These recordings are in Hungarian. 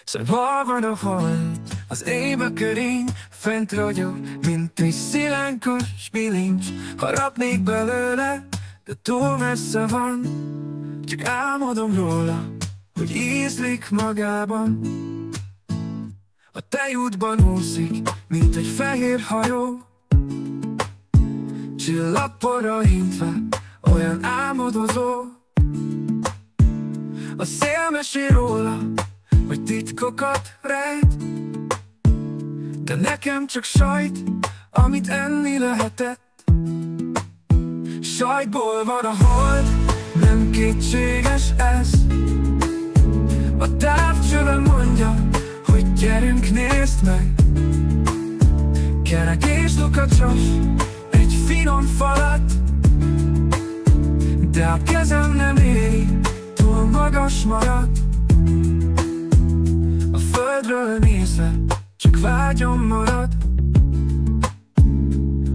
Szóval van a hold, az éjbe körény, fent ragyog, mint egy szilánkos bilincs. Harapnék belőle, de túl messze van, csak álmodom róla, hogy ízlik magában. A tejútban úszik, mint egy fehér hajó, csillagporra intve, olyan álmodozó. A szél mesél róla, hogy titkokat rejt, de nekem csak sajt, amit enni lehetett. Sajtból van a hold, nem kétséges ez. A távcsöve mondja, hogy gyerünk, nézd meg. Kerek és lukacsos, egy finom falat, de a kezem nem éri, túl magas marad. A földről nézve, csak vágyom marad.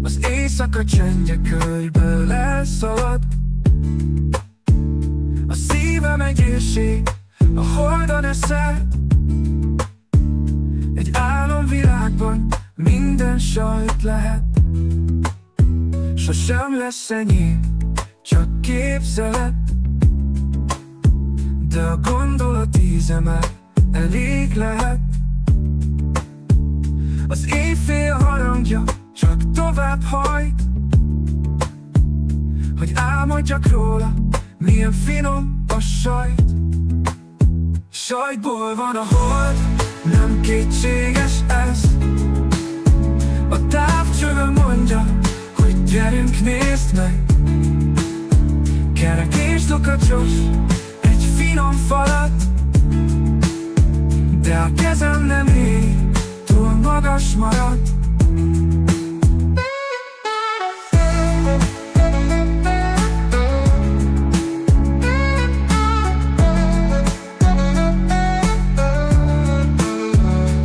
Az éjszaka csendje körből elszalad. A szívem egészség, a holdon eszel. Egy álomvilágban minden sajt lehet. Sosem lesz ennyi, csak képzelet. De a gondolat íze már elég lehet. Az éjfél harangja csak tovább hajt, hogy álmodjak róla, milyen finom a sajt. Sajtból van a hold, nem kétséges ez. A távcsöve mondja, hogy gyerünk, nézd meg. Kerek és lukacsos, egy finom falat, de a kezem nem éri, túl magas marad.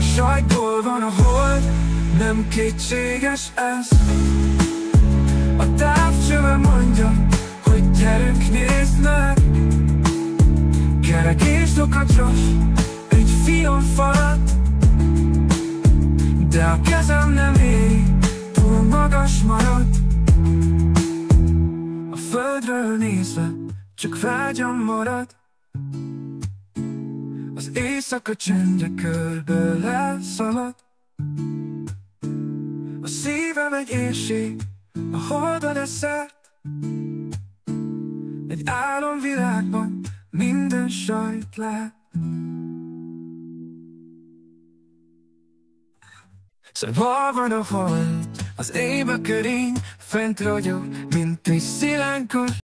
Sajtból van a hold, nem kétséges ez. A távcsöve mondja, hogy gyerünk, nézd meg. Kerek és lukacsos, egy finom falat, de a kezem nem éri, túl magas marad. A földről nézve, csak vágyam marad. Az éjszaka csendje körből elszalad. A szívem egy éhség, a holdon eszelt. Egy álomvilágban minden sajt lehet. Szóval van a hold, az éjbe körény, fent ragyog, mint egy szilánkos